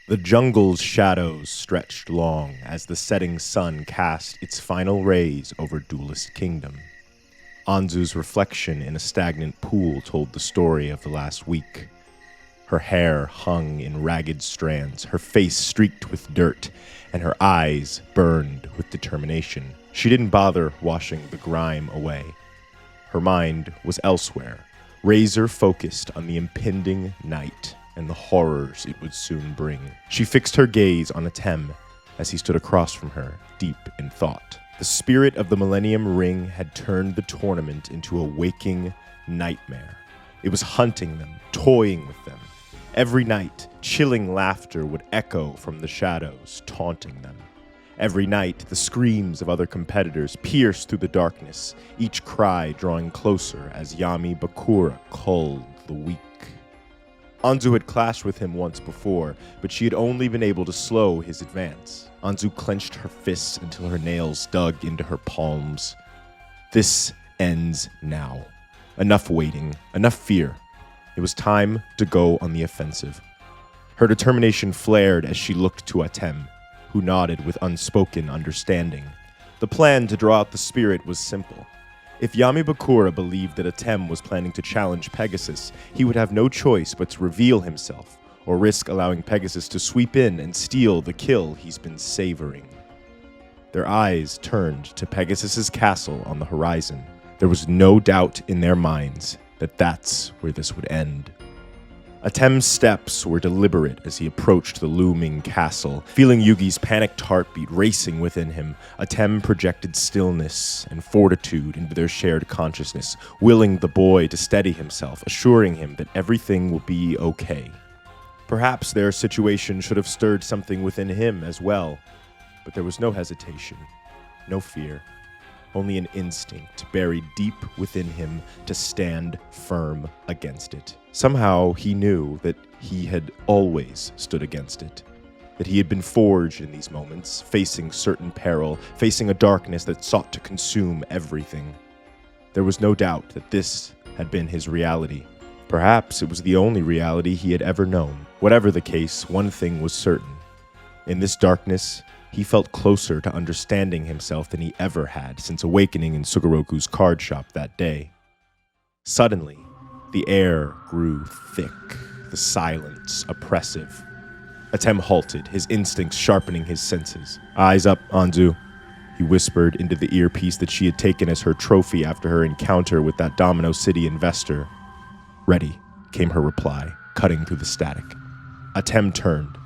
The jungle's shadows stretched long as the setting sun cast its final rays over Duelist Kingdom. Anzu's reflection in a stagnant pool told the story of the last week. Her hair hung in ragged strands, her face streaked with dirt, and her eyes burned with determination. She didn't bother washing the grime away. Her mind was elsewhere, razor-focused on the impending night and the horrors it would soon bring. She fixed her gaze on Atem as he stood across from her, deep in thought. The spirit of the Millennium Ring had turned the tournament into a waking nightmare. It was hunting them, toying with them. Every night, chilling laughter would echo from the shadows, taunting them. Every night, the screams of other competitors pierced through the darkness, each cry drawing closer as Yami Bakura culled the weak. Anzu had clashed with him once before, but she had only been able to slow his advance. Anzu clenched her fists until her nails dug into her palms. This ends now. Enough waiting, enough fear. It was time to go on the offensive. Her determination flared as she looked to Atem, who nodded with unspoken understanding. The plan to draw out the spirit was simple. If Yami Bakura believed that Atem was planning to challenge Pegasus, he would have no choice but to reveal himself, or risk allowing Pegasus to sweep in and steal the kill he's been savoring. Their eyes turned to Pegasus's castle on the horizon. There was no doubt in their minds that that's where this would end. Atem's steps were deliberate as he approached the looming castle. Feeling Yugi's panicked heartbeat racing within him, Atem projected stillness and fortitude into their shared consciousness, willing the boy to steady himself, assuring him that everything will be okay. Perhaps their situation should have stirred something within him as well, but there was no hesitation, no fear. Only an instinct buried deep within him to stand firm against it. Somehow he knew that he had always stood against it, that he had been forged in these moments, facing certain peril, facing a darkness that sought to consume everything. There was no doubt that this had been his reality. Perhaps it was the only reality he had ever known. Whatever the case, one thing was certain. In this darkness, he felt closer to understanding himself than he ever had since awakening in Sugoroku's card shop that day. Suddenly, the air grew thick, the silence oppressive. Atem halted, his instincts sharpening his senses. "Eyes up, Anzu," he whispered into the earpiece that she had taken as her trophy after her encounter with that Domino City investor. "Ready," came her reply, cutting through the static. Atem turned,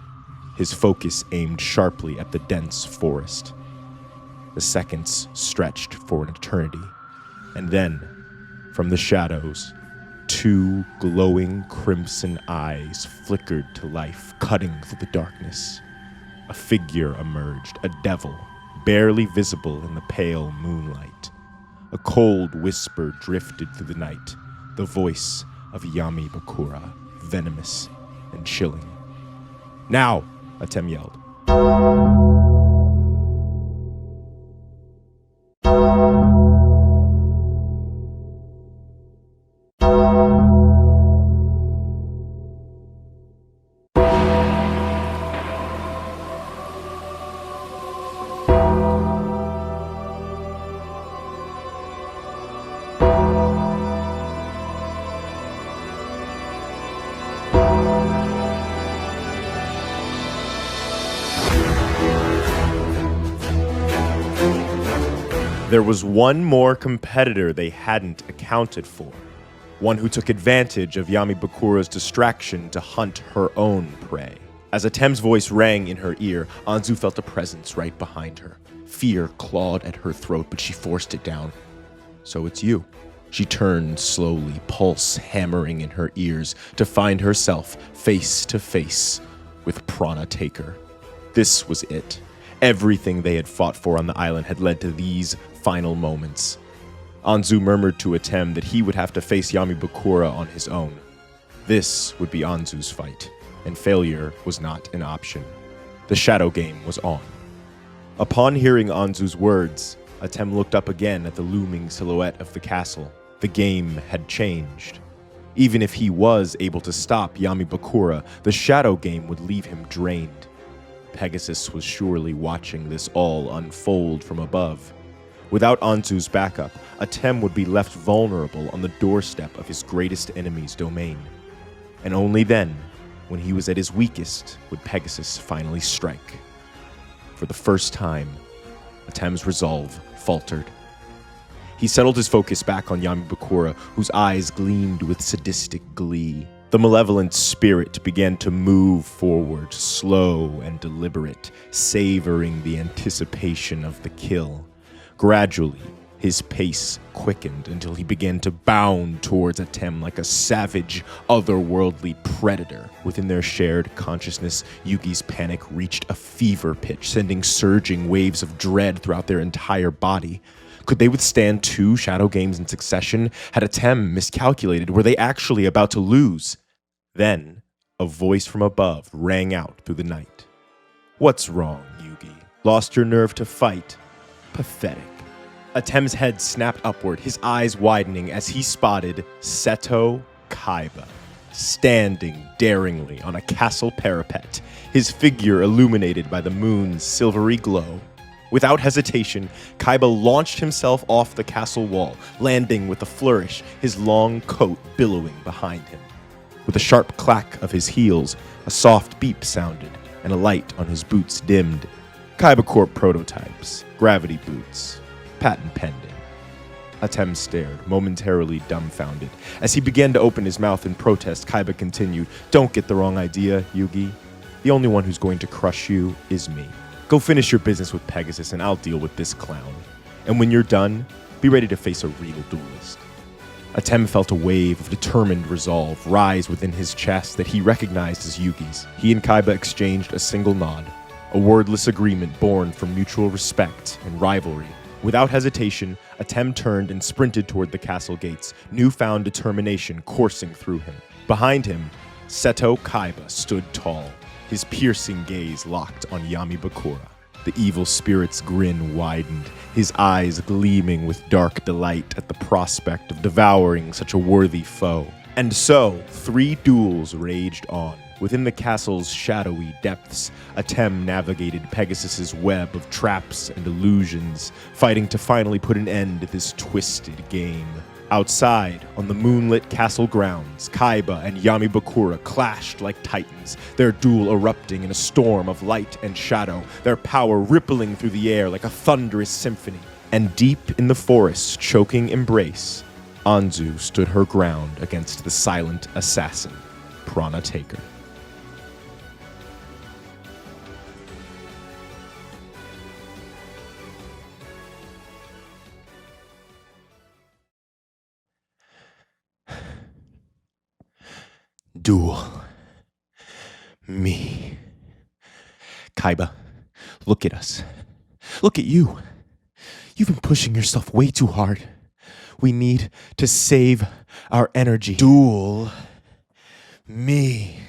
his focus aimed sharply at the dense forest. The seconds stretched for an eternity, and then, from the shadows, two glowing crimson eyes flickered to life, cutting through the darkness. A figure emerged, a devil, barely visible in the pale moonlight. A cold whisper drifted through the night, the voice of Yami Bakura, venomous and chilling. "Now!" Atem yelled. There was one more competitor they hadn't accounted for, one who took advantage of Yami Bakura's distraction to hunt her own prey. As Atem's voice rang in her ear, Anzu felt a presence right behind her. Fear clawed at her throat, but she forced it down. "So it's you." She turned slowly, pulse hammering in her ears, to find herself face to face with Prana Taker. This was it. Everything they had fought for on the island had led to these final moments. Anzu murmured to Atem that he would have to face Yami Bakura on his own. This would be Anzu's fight, and failure was not an option. The shadow game was on. Upon hearing Anzu's words, Atem looked up again at the looming silhouette of the castle. The game had changed. Even if he was able to stop Yamibakura, the shadow game would leave him drained. Pegasus was surely watching this all unfold from above. Without Anzu's backup, Atem would be left vulnerable on the doorstep of his greatest enemy's domain. And only then, when he was at his weakest, would Pegasus finally strike. For the first time, Atem's resolve faltered. He settled his focus back on Yamibakura, whose eyes gleamed with sadistic glee. The malevolent spirit began to move forward, slow and deliberate, savoring the anticipation of the kill. Gradually, his pace quickened until he began to bound towards Atem like a savage, otherworldly predator. Within their shared consciousness, Yugi's panic reached a fever pitch, sending surging waves of dread throughout their entire body. Could they withstand 2 shadow games in succession? Had Atem miscalculated? Were they actually about to lose? Then, a voice from above rang out through the night. "What's wrong, Yugi? Lost your nerve to fight? Pathetic." Atem's head snapped upward, his eyes widening as he spotted Seto Kaiba, standing daringly on a castle parapet, his figure illuminated by the moon's silvery glow. Without hesitation, Kaiba launched himself off the castle wall, landing with a flourish, his long coat billowing behind him. With a sharp clack of his heels, a soft beep sounded, and a light on his boots dimmed. Kaiba Corp prototypes, gravity boots, patent pending. Atem stared, momentarily dumbfounded. As he began to open his mouth in protest, Kaiba continued, "Don't get the wrong idea, Yugi. The only one who's going to crush you is me. Go finish your business with Pegasus and I'll deal with this clown. And when you're done, be ready to face a real duelist." Atem felt a wave of determined resolve rise within his chest that he recognized as Yugi's. He and Kaiba exchanged a single nod, a wordless agreement born from mutual respect and rivalry. Without hesitation, Atem turned and sprinted toward the castle gates, newfound determination coursing through him. Behind him, Seto Kaiba stood tall, his piercing gaze locked on Yamibakura. The evil spirit's grin widened, his eyes gleaming with dark delight at the prospect of devouring such a worthy foe. And so, 3 duels raged on. Within the castle's shadowy depths, Atem navigated Pegasus's web of traps and illusions, fighting to finally put an end to this twisted game. Outside, on the moonlit castle grounds, Kaiba and Yamibakura clashed like titans, their duel erupting in a storm of light and shadow, their power rippling through the air like a thunderous symphony. And deep in the forest's choking embrace, Anzu stood her ground against the silent assassin, Prana Taker. Duel. Me. Kaiba, look at us. Look at you. You've been pushing yourself way too hard. We need to save our energy. Duel. Me.